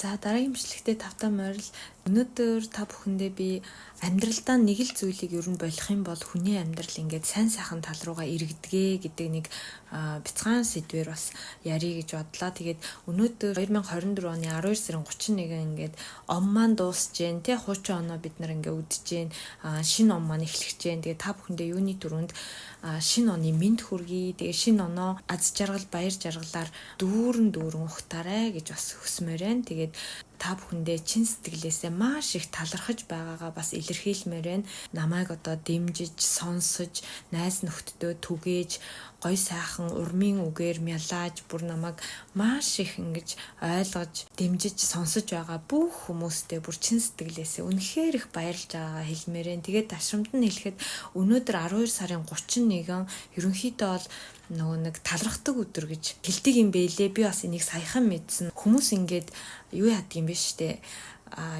За дараагийн бичлэгтээ тавтаа морил өнөөдөр та бүхэндээ би амьдралдаа нэг л зүйлийг ер нь болох юм бол хүний амьдрал ингээд сайн сайхан тал руугаа эргэдэгэ гэдэг нэг бяцхан сэдвээр бас ярих гэж бодлаа. Тэгээд өнөөдөр 2024 оны 12 сарын 31 ингээд ом маань дуусж जैन тэ хуучин оноо бид нар ингээд үдэж जैन шинэ ом маань эхлэж जैन. Тэгээд та бүхэндээ юуны түрүүнд шинэ оны мэд хүргэе. Тэгээд шинэ оноо аз жаргал баяр жаргалаар дүүрэн ухтаарай гэж бас хүсмээр байна. Тэгээд та бүхэндээ чин сэтгэлээсээ маш их талархаж байгаагаа бас илэрхийлмээр байна. Намайг одоо дэмжиж, сонсож, найз нөхдөдөө түгээж, гой сайхан урмын үгээр мялааж, бүр намайг маш их ингэж ойлгож, дэмжиж, сонсож байгаа бүх хүмүүстээ бүр чин сэтгэлээсээ үнэхээр их баярлж байгаагаа хэлмээр байна. Тэгээд ташрамд нь хэлэхэд өнөөдөр 12 сарын 31 ерөнхийдөө бол нөгөө нэг талархдаг өдөр гэж хэлдэг юм бэлээ. Би бас энийг саяхан мэдсэн. Хүмүүс ингээд юу яадаг юм бэ штэ.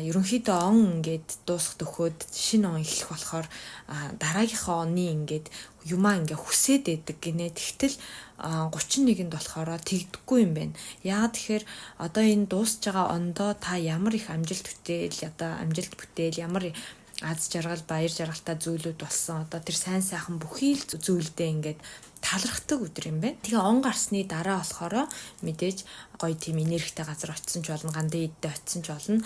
Ерөнхийдөө он ингээд дуусах төхөөд шинэ он эхлэх болохоор дараагийнхаа оны ингээд юмаа ингээ хүсээд байдаг гинэ. Тэгтэл 31-нд болохоор тэгдэггүй юм байна. Яагаад тэгэхээр одоо энэ дуусж байгаа ондоо та ямар их амжилт бүтээл, ямар аз жаргал, баяр жаргалтай зүйлүүд болсон. Одоо тэр сайн сайхан бүхий л зүйлдээ ингээд талархдаг өдөр юм байна. Тэгээ он гарсны дараа болохоор мэдээж гоё тийм энергитэй газар очисон ч болно, гандын иддээ очисон ч болно.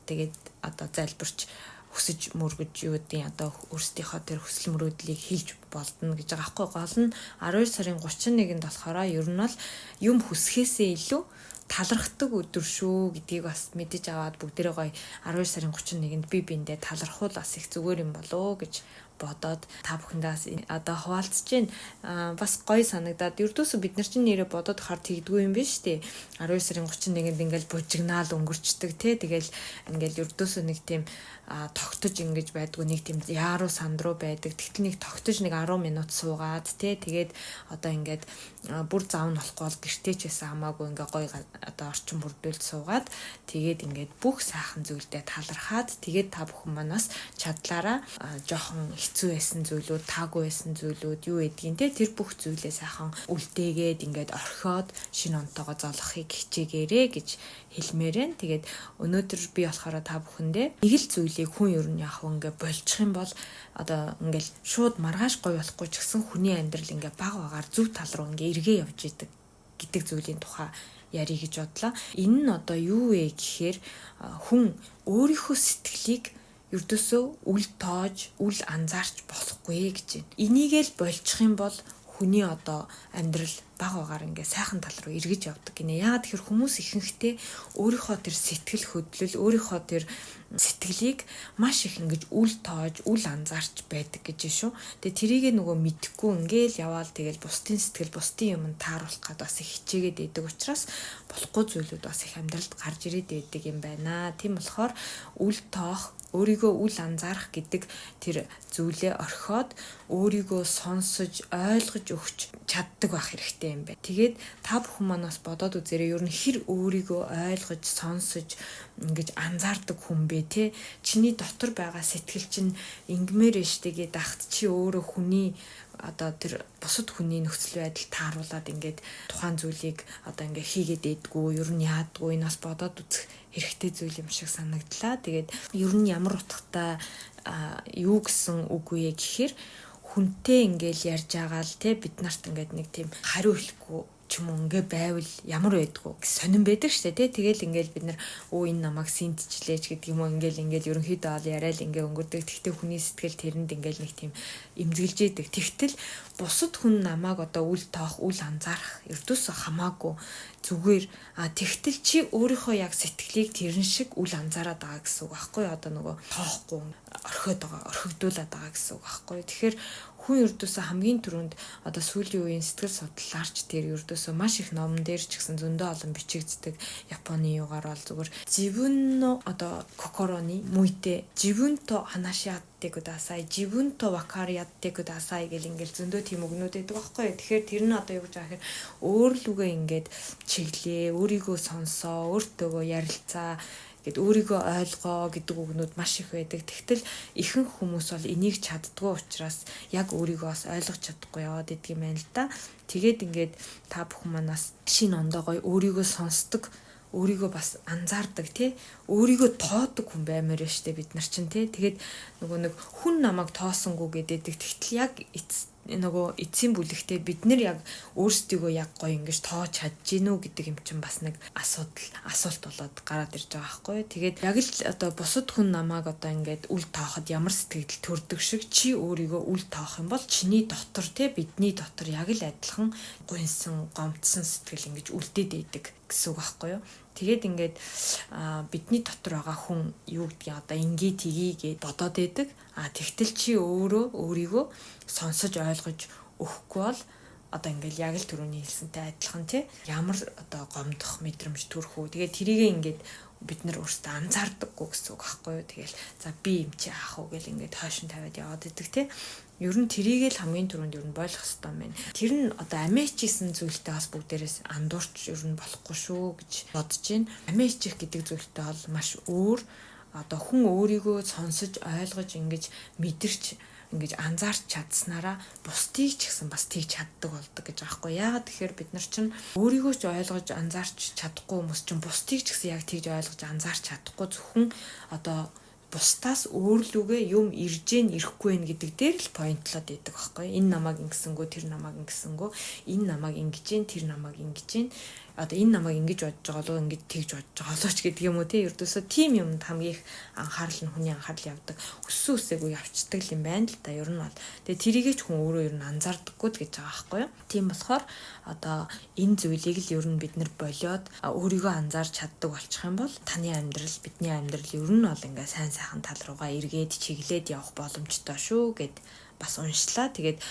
Тэгээд одоо залбирч хүсэж мөргөж юу гэдгийг одоо өөрсдийнхөө тэр хүсэл мөрөөдлийг хэлж болдно гэж байгаа аахгүй. Гол нь 12 сарын 31-нд болохоор ер нь бол юм хүсэхээсээ илүү талархдаг өдөр шүү гэдгийг бас мэдэж аваад бүгдээрээ гоё 12 сарын 31-нд би биэндээ талархуул бас их зүгээр юм болоо гэж бодоод та бүхэндээ одоо хуваалцж байна. Бас гоё санагдаад ердөөсөө бид нар чинь нэрээ бодоод хаар тэгдгүй юм биш үү? 12 сарын 31-нд ингээл бужигнаал өнгөрчдөг тий. Тэгэл ингээл ердөөсөө нэг тийм тогтож ингэж байдгүй, нэг тийм яаруу санд руу байдаг. Тэгтэл нэг тогтож нэг 10 минут суугаад тий. Тэгээд одоо ингээд бүр зав нь болохгүй бол гэртээ ч байсан хамаагүй ингээ гоё одоо орчин бүрдүүлж суугаад тэгээд ингээд бүх сайхан зүйлдээ талархаад тэгээд та бүхэн манаас чадлаараа жоохон хэцүү байсан зүйлүүд, таагүй байсан зүйлүүд юу гэдгийг те тэр бүх зүйлээ сайхан үлдээгээд ингээд орхиод шинэ онтойгоо золохыг хичээгээрэй гэж хэлмээр байна. Тэгээд өнөөдөр би болохоор та бүхэндээ нэг л зүйлийг хүн ер нь яг ингээд болчих юм бол одоо ингээл шууд маргааш гоё болохгүй ч гэсэн хүний амьдрал ингээд баг багаар зөв тал руу ингээд эргээ явж идэг гэдэг зүйлийн тухай ярих гэж бодлоо. Энэ нь одоо юу вэ гэхээр хүн өөрийнхөө сэтгэлийг ердөөсөө үл тоож, үл анзаарч болохгүй гэж байна. Энийгэл болчих юм бол хүний одоо амьдрал баг багаар ингээ сайхан тал руу эргэж явдаг гинэ. Яагаад тэгэхээр хүмүүс ихэнхдээ өөрийнхөө тэр сэтгэл хөдлөл, өөрийнхөө тэр сэтгэлийг маш их ингэж үл тоож, үл анзаарч байдаг гэж шүү. Тэгээ тэрийг нөгөө мэдхгүй ингээл яваал тэгэл бусдын сэтгэл, бусдын юм тааруулах гад бас их хичээгээд байдаг учраас болохгүй зүйлүүд бас их амьдралд гарч ирээд байдаг юм байна. Тийм болохоор үл тоох, өөрийгөө үл анзаарах гэдэг тэр зүйлээ орхиод өөрийгөө сонсож, ойлгож өгч чаддаг байх хэрэгтэй юм байна. Тэгээд та бүхэн манаас бодоод үзээрэй, ер нь хэр өөрийгөө ойлгож, сонсож ингэж анзаардаг хүн бэ те? Чиний дотор байгаа сэтгэл чинь ингмээр штегээ дахт чи өөрөө хүний одоо тэр бусад хүний нөхцөл байдал тааруулаад ингээд тухайн зүйлийг одоо ингээ хийгээд идэггүй, ер нь яадгүй, нас бодоод үзэх хэрэгтэй зүйл юм шиг санагдлаа. Тэгээд ер нь ямар утгатай юу гэсэн үг вэ гэхээр хүнтэй ингээл ярьж байгаа л те бид нарт ингээд нэг тийм хариу хэлэхгүй ч юм уу ингээ байвал ямар байдгүй сонирн байдаг штэ тий. Тэгэл ингээл бид нар энэ намайг синтчлээч гэдэг юм уу ингээл ерөнхийдөө ол яриад ингээ өнгөрдөг. Тэгтээ хүний сэтгэл тэрэнд ингээл нэг тийм эмзэглэж идэг. Тэгтэл бусад хүн намайг одоо үл тоох, үл анзаарах ердөөсөө хамаагүй зүгээр тэгтэл чи өөрийнхөө яг сэтгэлийг тэрэн шиг үл анзаараад байгаа гэсэн үг байхгүй юу? Одоо нөгөө тоохгүй орхиод байгаа, орхигдуулаад байгаа гэсэн үг байхгүй юу? Тэгэхээр хүн ердөөсөө хамгийн түрүүнд одоо сүүлийн үеийн сэтгэл судлаарч тэр ердөөсөө маш их номон дээр ч гэсэн зөндөө олон бичигддэг Японы югаар бол зүгээр зибүн одоо кокороны муйте зибүн то ханаши ятте кудасай, зибүн то вакари ятте кудасай гэл ингээл зөндөө тийм үгнүүд байдаг байхгүй юу? Тэгэхээр тэр нь одоо юу гэж байгаа хэрэг өөр лүгээ ингээд чиглээ, өөрийгөө сонсоо, өөртөөгөө ярилцаа гэд өөрийгөө ойлгоо гэдэг үгнүүд маш их байдаг. Тэгтэл ихэнх хүмүүс бол энийг чаддгүй учраас яг өөрийгөө бас ойлгож чадахгүй яваад идэг юм байна л да. Тэгээд ингээд та бүхэн манаас шинэ ондоо гоё өөрийгөө сонсдог өөрийгөө бас анзаардаг тий. Өөрийгөө тоодог хүн баймаар штэ бид нар чинь тий. Тэгээд нөгөө нэг хүн намайг тоосонгүй гэдэг. Тэгтэл яг нөгөө эцсийн бүлэгтээ бид нар яг өөрсдийгөө яг гоё ингэж тоож чадж гинүү гэдэг юм чинь бас нэг асуулт болоод гараад ирж байгаа байхгүй. Тэгээд яг л одоо бусад хүн намайг одоо ингээд үл тооход ямар сэтгэл төрдөг шиг чи өөрийгөө үл тоох юм бол чиний дотор те бидний дотор яг л адилхан гуйсан гомдсон сэтгэл ингэж үлдээд идэг гэсэн үг байхгүй юу. Тэгээд ингээд бидний дотор байгаа хүн юу гэдгийг одоо ингээ тгийгээ бодоод идэг. Тэгтэл чи өөрийгөө сонсож ойлгож өгөхгүй бол одоо ингээл яг л түрүүний хэлсэнтэй адилхан тий ямар одоо гомдох мэдрэмж төрөх үү. Тэгээд тэрийг ингээд бид нар өөрсдөө анзаардаггүй гэсэн үг байхгүй юу. Тэгэл за би юм чи аах уу гэл ингээд хойшин тавиад яваад идэг тий. Ер нь тэрийг л хамгийн түрүүнд ер нь ойлгох хэрэгтэй юм байна. Тэр нь одоо амиачсэн зүйлтэй бас бүгдээрээс андуурч ер нь болохгүй шүү гэж бодож байна. Амиачих гэдэг зүйлтэй бол маш өөр. Одоо хүн өөрийгөө сонсож ойлгож ингэж мэдэрч ингэж анзаарч чадсанараа бусдыг ч гэсэн бас тийг чаддаг болдог гэж байгаа байхгүй. Яагаад тэгэхээр бид нар чинь өөрийгөө ч ойлгож анзаарч чадахгүй хүмүүс чинь бусдыг ч гэсэн яг тэгж ойлгож анзаарч чадахгүй зөвхөн одоо бусдаас өөрлөгөө юм ирж гэн ирэхгүй нэ гэдэг дээр л поинтлоод идэг байхгүй. Энэ намайг ингэсэнгөө тэр намайг ингэсэнгөө энэ намайг ингэж гэн тэр намайг ингэж гэн одоо энэ намайг ингэж бодож байгаа лөө ингэж тэгж бодож байгаа лооч гэдэг юм уу те. Ердөөсөө тим юмд хамгийн их анхаарал нь хүний анхаарал явдаг. Өссөн үсээгүй явцдаг юм байна л да. Ер нь бол тэгээ тэрийгээ ч хүн өөрөө ер нь анзаардаггүй гэж байгаа байхгүй юу. Тийм болохоор одоо энэ зүйлийг л ер нь бид нар болиод өөрийгөө анзаарч чаддаг болчих юм бол таны амьдрал бидний амьдрал ер нь бол ингээ сайн сайхан тал руугаа эргээд чиглээд явах боломжтой шүү гэд бас уншлаа. Тэгээд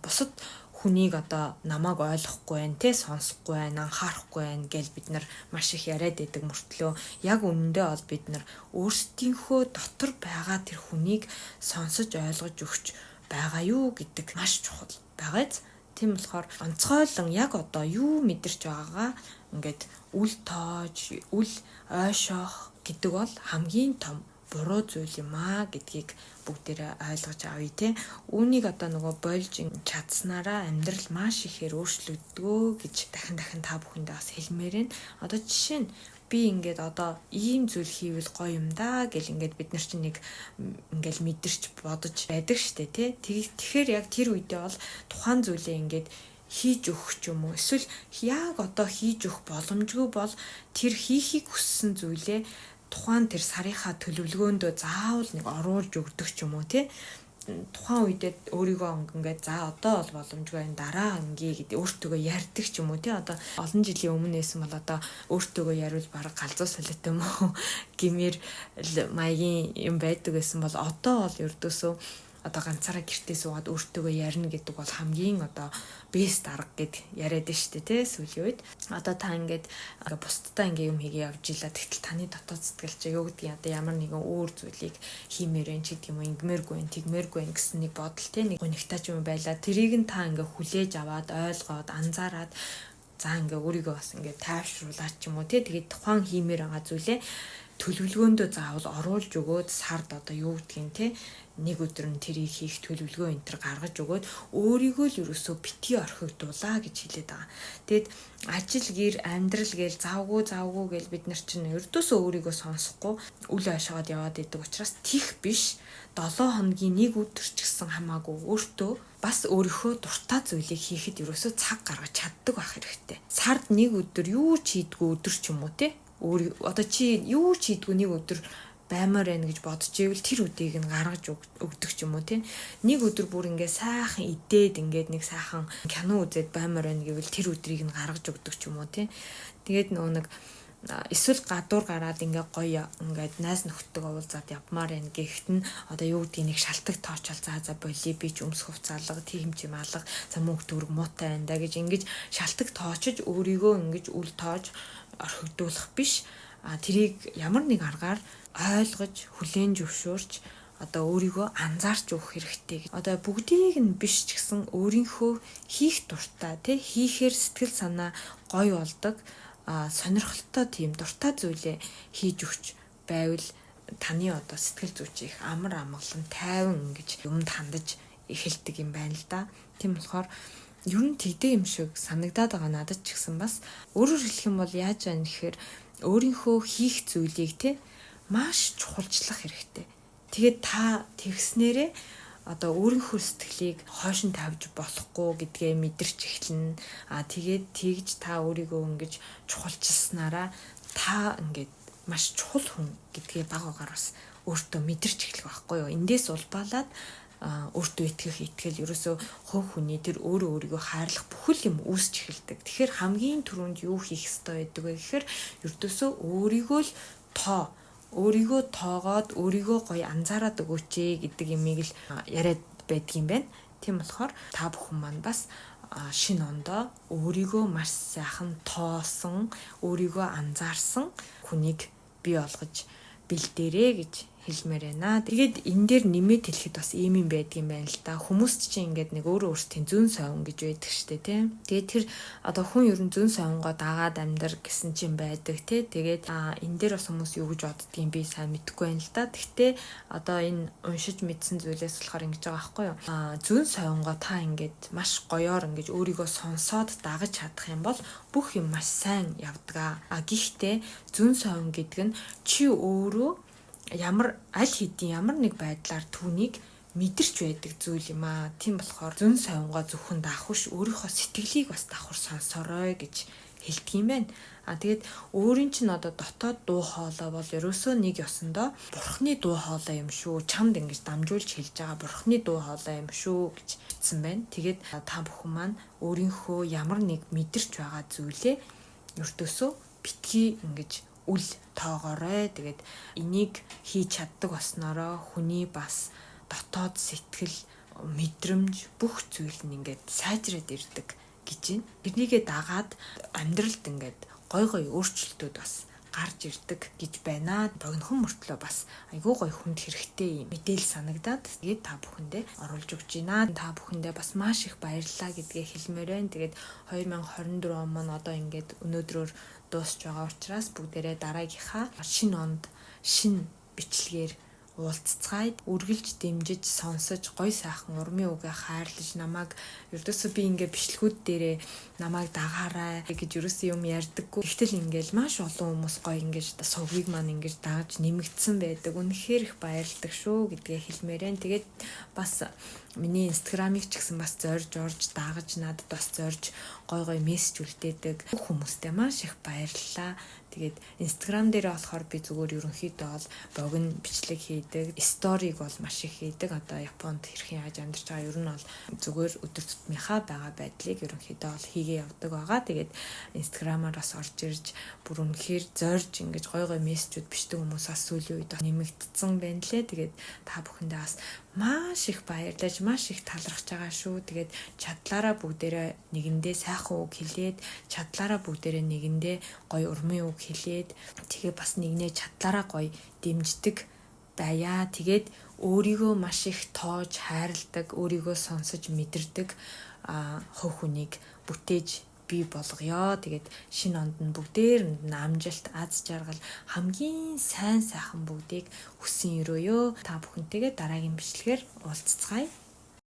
бусад хүнийг одоо намайг ойлгохгүй байх, тэ сонсохгүй байх, анхаарахгүй байх гэж бид нар маш их яриад байдаг мөртлөө яг үнэндээ бол бид нар өөрсдийнхөө дотор байгаа тэр хүнийг сонсож ойлгож өгч байгаа юу гэдэг маш чухал байгааз. Тийм болохоор онцгойлон яг одоо юу мэдэрч байгаагаа ингээд үл тоож, үл ойшоох гэдэг бол хамгийн том буруу зүйл юм гэдгийг бүгдээрээ ойлгож авъя те. Үүнийг одоо нөгөө болж чадсанараа амьдрал маш ихээр өөрчлөгддгөө гэж дахин та бүхэндээ бас хэлмээр байна. Одоо жишээ нь би ингээд одоо ийм зүйл хийвэл гоё юм да гэл ингээд бид нар чинь нэг ингээд мэдэрч бодож байдаг штэ те. Тэгэхээр яг тэр үедээ бол тухайн зүйлээ ингээд хийж өгөх ч юм уу эсвэл яг одоо хийж өгөх боломжгүй бол тэр хийхийг хүссэн зүйлээ тухайн тэр сарынхаа төлөвлөгөөндөө заавал нэг оруулж өгдөг ч юм уу тий. Тухайн үедээ өөрийгөө ингээд за одоо бол боломжгүй энэ дараа ингээ гэдэг өөртөөгөө ярьдаг ч юм уу тий. Одоо олон жилийн өмнө нэсэн бол одоо өөртөөгөө яриул бараг галзуу солиот юм уу гэмээр маягийн юм байдаг гэсэн бол одоо бол ердөөсөө одоо ганцаараа гэртээ суугаад өөртөөгөө ярина гэдэг бол хамгийн одоо бест арга гэд яриад штэ тий сүүлийн үед. Одоо та ингээд бусдтай ингээ юм хийгээ явж илаа. Тэгтэл таны дотоод сэтгэл чи юу гэдгийг одоо ямар нэгэн өөр зүйлийг хиймээр байна ч гэдэг юм уу, ингэмээргүй байна, тэгмээргүй байна гэсэн нэг бодол тий нэг гонигтаач юм байла. Тэрийг нь та ингээ хүлээж аваад ойлгоод анзаараад за ингээ өөрийгөө бас ингээ тайвшруулаад ч юм уу тий тэгээд тухайн хиймээр байгаа зүйлээ төлөвлөгөөндөө заавал оруулж өгөөд сард одоо юу гэдгийг те нэг өдөр нь тэрийг хийх төлөвлөгөө энэ төр гаргаж өгөөд өөрийгөө л ерөөсөө битгий орхигдуулаа гэж хэлээд байгаа. Тэгэд ажил гэр амьдрал гээл завгүй гээл бид нар чинь ердөөсөө өөрийгөө сонсохгүй үл ойшоод яваад идэг учраас тих биш 7 хоногийн нэг өдөр ч гэсэн хамаагүй өөртөө бас өөрийнхөө дуртай зүйлийг хийхэд ерөөсөө цаг гаргаж чаддаг байх хэрэгтэй. Сард нэг өдөр юу ч хийдгүү өдөр ч юм уу те одоо чи юу ч хийдгүү нэг өдөр баймаар байна гэж бодож ивэл тэр үдийг нь гаргаж өгдөг ч юм уу тийм. Нэг өдөр бүр ингээ сайхан идээд ингээд нэг сайхан кино үзээд баймаар байна гэвэл тэр өдрийг нь гаргаж өгдөг ч юм уу тийм. Тэгээд нөгөө нэг эсвэл гадуур гараад ингээ гоё ингээд найз нөхдөд уулзаад явмаар байна гэхэд нь одоо юу гэдгийг нэг шалтак тоочол за боли би ч өмс хувцаалга тийм ч юм алга за мөнгө төгрөг муутай байна да гэж ингэж шалтак тоочж өөрийгөө ингэж үл тоож орхигдуулах биш. Тэрийг ямар нэг аргаар ойлгож, хүлээн зөвшөөрч одоо өөрийгөө анзаарч өгөх хэрэгтэй. Одоо бүгдийг нь биш ч гэсэн өөрийнхөө хийх дуртай, тий хийхээр сэтгэл санаа гоё болдог, сонирхолтой тийм дуртай зүйлээ хийж өгч байвал таны одоо сэтгэл зүйч их амар амгалан тайван ингэж юмд хандаж эхэлдэг юм байна л да. Тийм болохоор Ер нь тэгдэг юм шиг санагдаад байгаа надад ч гэсэн бас өөрөөр хэлэх юм бол яаж байна гэхээр өөрийнхөө хийх зүйлийг те маш чухалчлах хэрэгтэй. Тэгээд та тэгснээрээ одоо өөрийнхөө сэтгэлийг хойш нь тавьж болохгүй гэдгээ мэдэрч эхэлнэ. Тэгээд тэгж та өөрийгөө ингэж чухалчилснараа та ингээд маш чухал хүн гэдгээ баг агаар бас өөртөө мэдэрч эхлэх байхгүй юу. Эндээс улбаалаад өөртөө итгэх итгэл ерөөсөө хувь хүний тэр өөрөө өөрийгөө хайрлах бүхэл юм үүсч эхэлдэг. Тэгэхээр хамгийн түрүүнд юу хийх ёстой байдаг вэ гэхээр ердөөсөө өөрийгөө л өөрийгөө тоогоод өөрийгөө гоё анзаараад өгөөч гэдэг юмыг л яриад байдгийм байна. Тийм болохоор та бүхэн маань бас шинэ ондоо өөрийгөө маш сайхан тоосон, өөрийгөө анзаарсан хүнийг бий болгож бэлдээрээ гэж хэлмээр байна. Тэгээд энэ дээр нэмээд хэлэхэд бас ийм юм байдгийм байна л да. Хүмүүст чинь ингээд нэг өөрөө өөрсдийн зүүн совин гэж байдаг штэ тий. Тэгээд тэр одоо хүн ер нь зүүн совингоо дагаад амьдар гэсэн чинь байдаг тий. Тэгээд энэ дээр бас хүмүүс юу гэж боддгийг би сайн мэдэхгүй байна л да. Гэхдээ одоо энэ уншиж мэдсэн зүйлээс болохоор ингэж байгаа байхгүй юу. Зүүн совингоо та ингээд маш гоёор ингээд өөрийгөө сонсоод дагаж чадах юм бол бүх юм маш сайн явдаг. Гэхдээ зүүн совин гэдэг нь чи өөрөө ямар аль хэдийн ямар нэг байдлаар түүнийг мэдэрч байдаг зүйл юм аа. Тийм болохоор зүүн совингоо зөвхөн даах биш өөрийнхөө сэтгэлийг бас давхар сонсорой гэж хэлдэг юм байна. Тэгээд өөрийн чинь одоо дотоод дуу хоолой бол ерөөсөө нэг ёсондоо бурхны дуу хоолой юм шүү. Чамд ингэж дамжуулж хэлж байгаа бурхны дуу хоолой юм шүү гэж хэлсэн байна. Тэгээд та бүхэн маань өөрийнхөө ямар нэг мэдэрч байгаа зүйлээ ердөөсөө битгий ингэж үл тоогоорой. Тэгээд энийг хийж чаддаг болсноороо хүний бас дотоод сэтгэл, мэдрэмж бүх зүйл нь ингээд сайжраад ирдэг гэж байна. Тэрнийгээ дагаад амьдралд ингээд гой өөрчлөлтүүд бас гарч ирдэг гэж байна. Богинохон мөртлөө бас айгүй гой хүнд хэрэгтэй юм мэдээлэл санагдаад тэгээд та бүхэндээ оруулж өгч байна. Та бүхэндээ бас маш их баярлалаа гэдгээ хэлмээр байна. Тэгээд 2024 он маань одоо ингээд өнөөдрөөр дуусч байгаа учраас бүгдээрээ дараагийнхаа шинэ онд шинэ бичлэгээр уулзцгаая. Үргэлж дэмжиж сонсож гой сайхан урмын үгээ хайрлаж намайг ердөөсөө би ингээ бичлэгүүд дээрээ намайг дагаарай гэж ерөөсөө юм ярьдаггүй. Гэвтэл ингээл маш олон хүмүүс гой ингэж сувгийг маань ингэж дааж нэмэгдсэн байдаг. Үнэхээр их баярлдаг шүү гэдгээ хэлмээр байна. Тэгээд бас миний инстаграмыг ч гэсэн бас зорж орж дагаж надад бас зорж гой мессеж үлдээдэг хүмүүстээ маш их баярлалаа. Тэгээд инстаграм дээр болохоор би зүгээр ерөнхийдөө бол богино бичлэг хийдэг, сториг бол маш их хийдэг. Одоо Японд хэрхэн яаж амьдарч байгаа ер нь бол зүгээр өдөр тутмынхаа байгаа байдлыг ерөнхийдөө бол хийгээ явдаг байгаа. Тэгээд инстаграмаар бас орж ирж бүр үнэхээр зорж ингэж гой мессежүүд бичдэг хүмүүс бас сүүлийн үед нэмэгдсэн байна лээ. Тэгээд та бүхэндээ бас маш их баярлаж маш их талархаж байгаа шүү. Тэгээд чадлаараа бүгдээрээ нэгэндээ сайхан үг хэлээд, чадлаараа бүгдээрээ нэгэндээ гоё урмын үг хэлээд, тэгээ бас нэгнээ чадлаараа гоё дэмждэг даяа. Тэгээд өөрийгөө маш их тоож хайрладаг, өөрийгөө сонсож мэдэрдэг хувь хүнийг бүтээж бий болгоё. Тэгээд шинэ онд нь бүгдээр амжилт, аз жаргал, хамгийн сайн сайхан бүгдийг хүсэн өрөөё. Та бүхэнтэйгээ дараагийн бичлэгээр уулзцгаая.